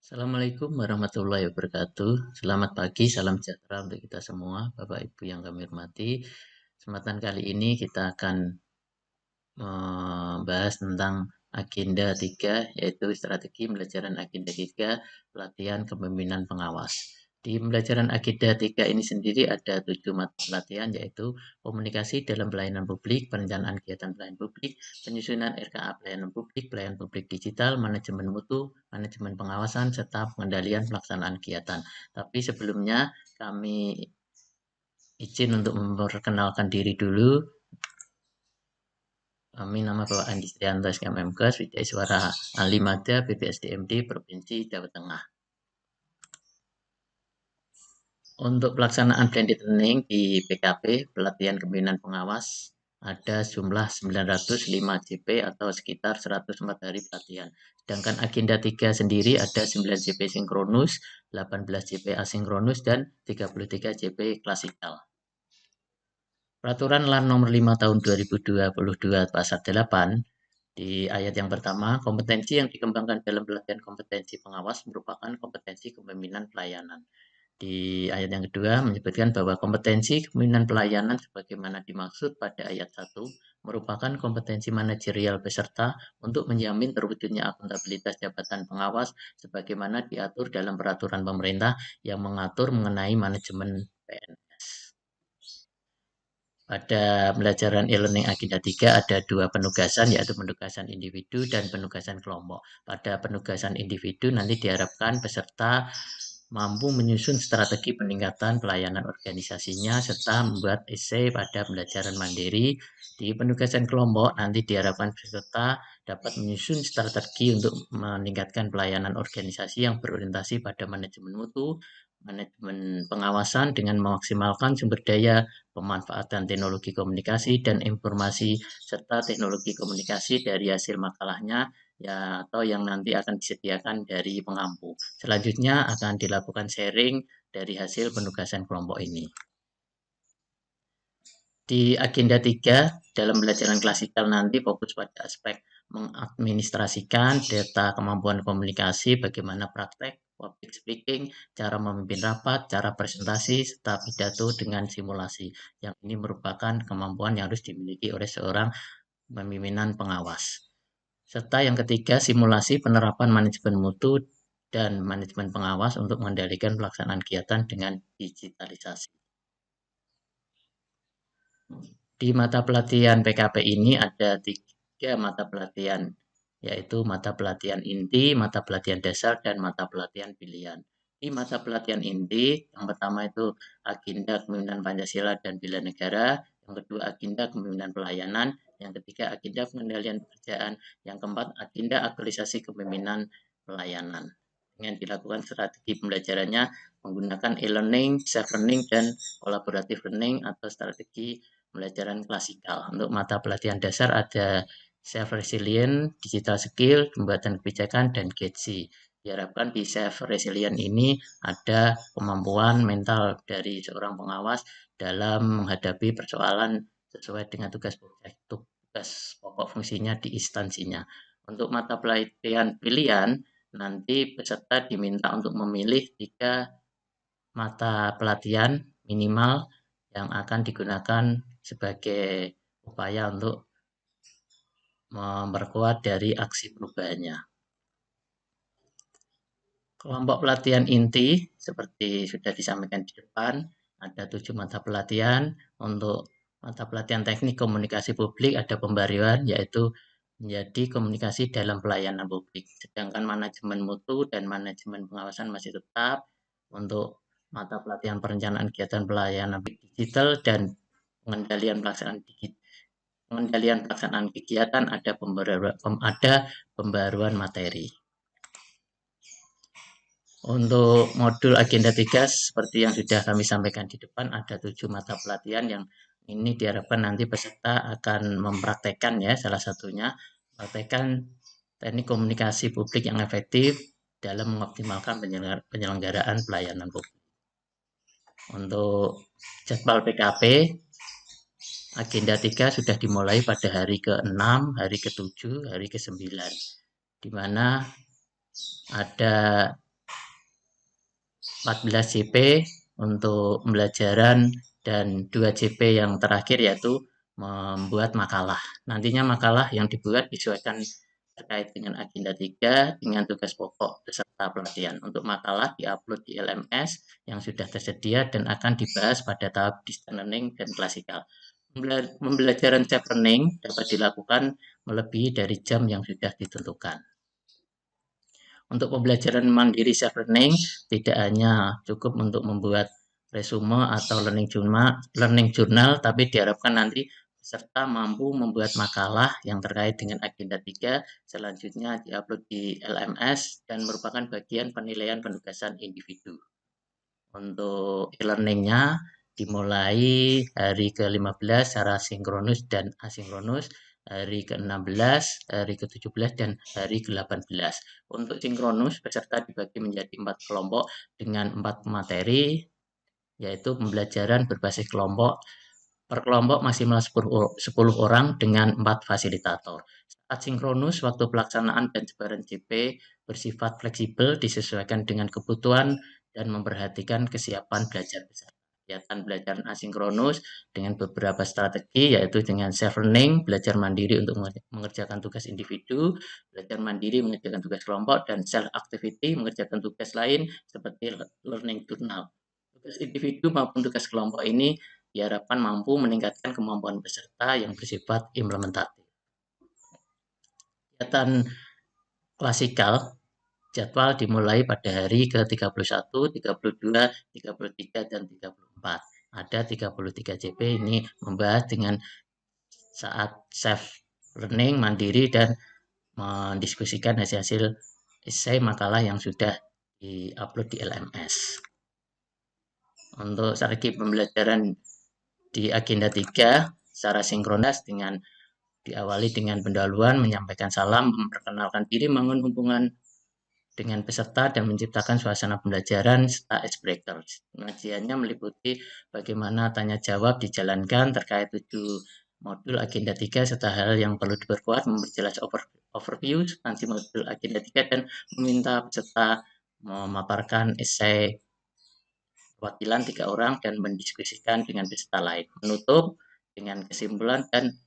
Assalamualaikum warahmatullahi wabarakatuh. Selamat pagi, salam sejahtera untuk kita semua, Bapak Ibu yang kami hormati. Kesempatan kali ini kita akan membahas tentang agenda 3, yaitu strategi pembelajaran agenda 3, pelatihan kepemimpinan pengawas. Di pembelajaran agenda 3 ini sendiri ada 7 mata pelatihan, yaitu komunikasi dalam pelayanan publik, perencanaan kegiatan pelayanan publik, penyusunan RKA pelayanan publik digital, manajemen mutu, manajemen pengawasan, serta pengendalian pelaksanaan kegiatan. Tapi sebelumnya kami izin untuk memperkenalkan diri dulu. Kami nama Bapak Andi Trianto SKMMK, Widya Suara Alimada, BPSDMD, Provinsi Jawa Tengah. Untuk pelaksanaan blended learning di PKP, pelatihan kepemimpinan pengawas, ada jumlah 905 JP atau sekitar 104 hari pelatihan. Sedangkan agenda 3 sendiri ada 9 JP sinkronus, 18 JP asinkronus, dan 33 JP klasikal. Peraturan LAN nomor 5 tahun 2022 pasal 8 di ayat yang pertama, kompetensi yang dikembangkan dalam pelatihan kompetensi pengawas merupakan kompetensi kepemimpinan pelayanan. Di ayat yang kedua menyebutkan bahwa kompetensi kepemimpinan pelayanan sebagaimana dimaksud pada ayat 1 merupakan kompetensi manajerial peserta untuk menjamin terwujudnya akuntabilitas jabatan pengawas sebagaimana diatur dalam peraturan pemerintah yang mengatur mengenai manajemen PNS. Pada pembelajaran e-learning agenda 3 ada 2 penugasan, yaitu penugasan individu dan penugasan kelompok. Pada penugasan individu nanti diharapkan peserta mampu menyusun strategi peningkatan pelayanan organisasinya serta membuat esai pada pembelajaran mandiri. Di penugasan kelompok nanti diharapkan peserta dapat menyusun strategi untuk meningkatkan pelayanan organisasi yang berorientasi pada manajemen mutu, manajemen pengawasan dengan memaksimalkan sumber daya, pemanfaatan teknologi komunikasi dan informasi serta teknologi komunikasi dari hasil makalahnya ya atau yang nanti akan disediakan dari pengampu. Selanjutnya akan dilakukan sharing dari hasil penugasan kelompok ini. Di agenda 3 dalam pembelajaran klasikal nanti fokus pada aspek mengadministrasikan data kemampuan komunikasi, bagaimana praktek, public speaking, cara memimpin rapat, cara presentasi, serta pidato dengan simulasi. Yang ini merupakan kemampuan yang harus dimiliki oleh seorang pemimpinan pengawas. Serta yang ketiga, simulasi penerapan manajemen mutu dan manajemen pengawas untuk mengendalikan pelaksanaan kegiatan dengan digitalisasi. Di mata pelatihan PKP ini ada 3 mata pelatihan, yaitu mata pelatihan inti, mata pelatihan dasar, dan mata pelatihan pilihan. Di mata pelatihan inti, yang pertama itu agenda kepemimpinan Pancasila dan bela negara, yang kedua agenda kepemimpinan pelayanan, yang ketiga agenda pengendalian pekerjaan, yang keempat agenda aktualisasi kepemimpinan pelayanan. Dengan dilakukan strategi pembelajarannya menggunakan e-learning, self-learning, dan collaborative learning atau strategi pembelajaran klasikal. Untuk mata pelatihan dasar ada self-resilient, digital skill, pembuatan kebijakan, dan GETSI. Diharapkan di self-resilient ini ada kemampuan mental dari seorang pengawas dalam menghadapi persoalan sesuai dengan tugas pokok fungsinya di instansinya. Untuk mata pelatihan pilihan, nanti peserta diminta untuk memilih 3 mata pelatihan minimal yang akan digunakan sebagai upaya untuk memperkuat dari aksi perubahannya. Kelompok pelatihan inti seperti sudah disampaikan di depan, ada 7 mata pelatihan. Untuk mata pelatihan teknik komunikasi publik ada pembaruan, yaitu menjadi komunikasi dalam pelayanan publik. Sedangkan manajemen mutu dan manajemen pengawasan masih tetap. Untuk mata pelatihan perencanaan kegiatan pelayanan digital dan pengendalian pelaksanaan kegiatan ada pembaruan materi. Untuk modul agenda 3 seperti yang sudah kami sampaikan di depan ada 7 mata pelatihan yang ini diharapkan nanti peserta akan mempraktekkan ya, salah satunya praktekkan teknik komunikasi publik yang efektif dalam mengoptimalkan penyelenggaraan pelayanan publik. Untuk jadwal PKP agenda 3 sudah dimulai pada hari ke-6, hari ke-7, hari ke-9 di mana ada 14 JP untuk pembelajaran dan 2 JP yang terakhir yaitu membuat makalah. Nantinya makalah yang dibuat disesuaikan terkait dengan agenda 3 dengan tugas pokok peserta pelatihan. Untuk makalah diupload di LMS yang sudah tersedia dan akan dibahas pada tahap distance learning dan klasikal. Pembelajaran self learning dapat dilakukan melebihi dari jam yang sudah ditentukan. Untuk pembelajaran mandiri self learning tidak hanya cukup untuk membuat resume atau learning journal, tapi diharapkan nanti peserta mampu membuat makalah yang terkait dengan agenda 3, selanjutnya diupload di LMS dan merupakan bagian penilaian penugasan individu. Untuk e-learningnya dimulai hari ke-15 secara sinkronus dan asinkronus, hari ke-16, hari ke-17, dan hari ke-18. Untuk sinkronus, peserta dibagi menjadi 4 kelompok dengan 4 materi, yaitu pembelajaran berbasis kelompok. Per kelompok maksimal 10 orang dengan 4 fasilitator. Saat sinkronus, waktu pelaksanaan dan sebaran JP bersifat fleksibel disesuaikan dengan kebutuhan dan memperhatikan kesiapan belajar peserta. Kegiatan belajar asinkronus dengan beberapa strategi, yaitu dengan self-learning, belajar mandiri untuk mengerjakan tugas individu, belajar mandiri mengerjakan tugas kelompok, dan self-activity mengerjakan tugas lain seperti learning journal. Tugas individu maupun tugas kelompok ini diharapkan mampu meningkatkan kemampuan peserta yang bersifat implementatif. Kegiatan klasikal jadwal dimulai pada hari ke-31, 32, 33, dan 34. Ada 33 JP ini membahas dengan saat self learning mandiri dan mendiskusikan hasil-hasil esai makalah yang sudah di-upload di LMS. Untuk strategi pembelajaran di agenda 3 secara sinkronis dengan diawali dengan pendahuluan, menyampaikan salam, memperkenalkan diri, membangun hubungan dengan peserta dan menciptakan suasana pembelajaran serta icebreaker. Pengajiannya meliputi bagaimana tanya jawab dijalankan terkait 7 modul agenda 3 serta hal yang perlu diperkuat, memperjelas overview substansi modul agenda 3 dan meminta peserta memaparkan esai perwakilan 3 orang dan mendiskusikan dengan peserta lain. Menutup dengan kesimpulan dan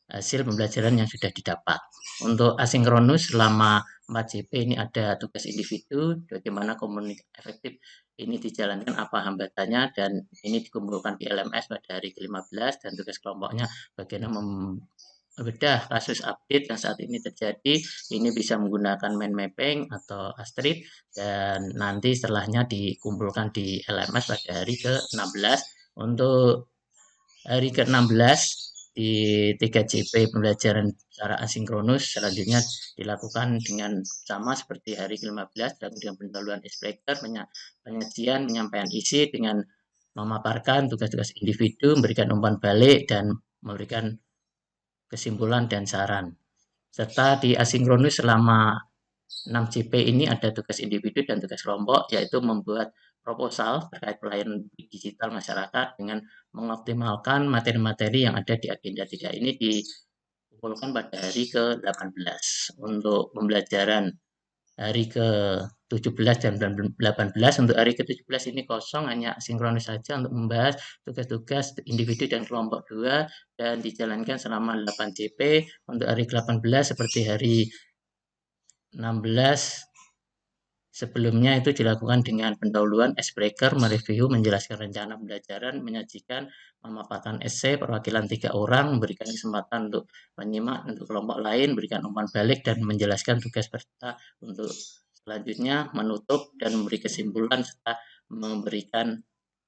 hasil pembelajaran yang sudah didapat. Untuk asinkronus selama 4 JP ini ada tugas individu, bagaimana komunikasi efektif ini dijalankan, apa hambatannya, dan ini dikumpulkan di LMS pada hari ke-15, dan tugas kelompoknya bagaimana membedah kasus update yang saat ini terjadi. Ini bisa menggunakan mind mapping atau Astrid, dan nanti setelahnya dikumpulkan di LMS pada hari ke-16. Untuk hari ke-16 di 3 JP pembelajaran secara asinkronus selanjutnya dilakukan dengan sama seperti hari ke-15, dengan pendahuluan icebreaker, penyajian, penyampaian isi dengan memaparkan tugas-tugas individu, memberikan umpan balik, dan memberikan kesimpulan dan saran. Serta di asinkronus selama 6 JP ini ada tugas individu dan tugas kelompok, yaitu membuat proposal terkait pelayanan digital masyarakat dengan mengoptimalkan materi-materi yang ada di agenda 3 ini dikumpulkan pada hari ke-18. Untuk pembelajaran hari ke-17 dan 18, untuk hari ke-17 ini kosong, hanya sinkronis saja untuk membahas tugas-tugas individu dan kelompok 2 dan dijalankan selama 8 JP. Untuk hari ke-18 seperti hari 16 sebelumnya itu dilakukan dengan pendahuluan icebreaker, mereview, menjelaskan rencana pembelajaran, menyajikan, memaparkan esai perwakilan 3 orang, memberikan kesempatan untuk menyimak untuk kelompok lain, berikan umpan balik dan menjelaskan tugas peserta. Untuk selanjutnya menutup dan memberi kesimpulan serta memberikan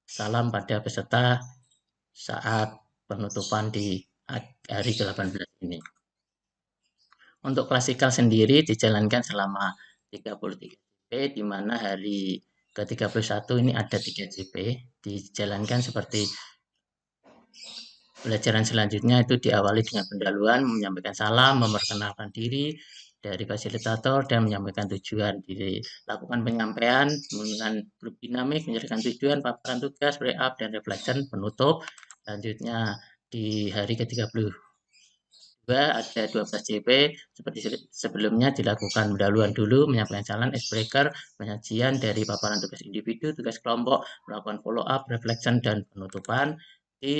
salam pada peserta saat penutupan di hari ke-18 ini. Untuk klasikal sendiri dijalankan selama 33 JP, di mana hari ke-31 ini ada 3 JP, dijalankan seperti pelajaran selanjutnya itu diawali dengan pendahuluan, menyampaikan salam, memperkenalkan diri dari fasilitator, dan menyampaikan tujuan. Dilakukan penyampaian menggunakan grup dinamik, menjelaskan tujuan, paparan tugas, wrap up, dan reflection, penutup. Selanjutnya di hari ke-30 ada 12 JP seperti sebelumnya dilakukan pendahuluan dulu, menyampaikan calon, icebreaker, penyajian dari paparan tugas individu, tugas kelompok, melakukan follow up, reflection, dan penutupan. Di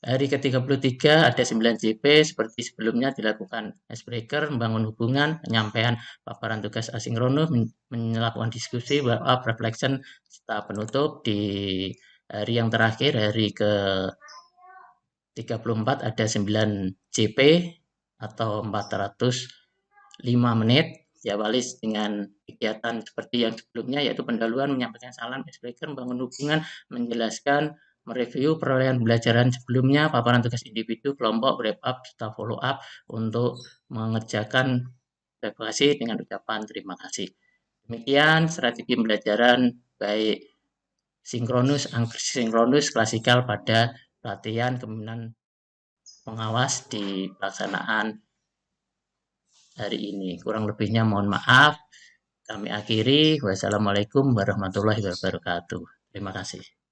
hari ke-33 ada 9 JP seperti sebelumnya dilakukan icebreaker, membangun hubungan, penyampaian paparan tugas asinkronus, melakukan diskusi, follow up, reflection, serta penutup. Di hari yang terakhir, hari ke 34 ada 9 JP atau 405 menit, diawali dengan kegiatan seperti yang sebelumnya, yaitu pendahuluan, menyampaikan salam, icebreaker, membangun hubungan, menjelaskan, mereview perolehan pembelajaran sebelumnya, paparan tugas individu, kelompok, wrap up, serta follow up untuk mengerjakan evaluasi dengan ucapan terima kasih. Demikian strategi pembelajaran baik sinkronus, asinkronus, klasikal pada pelatihan kepemimpinan pengawas di pelaksanaan hari ini. Kurang lebihnya mohon maaf. Kami akhiri. Wassalamualaikum warahmatullahi wabarakatuh. Terima kasih.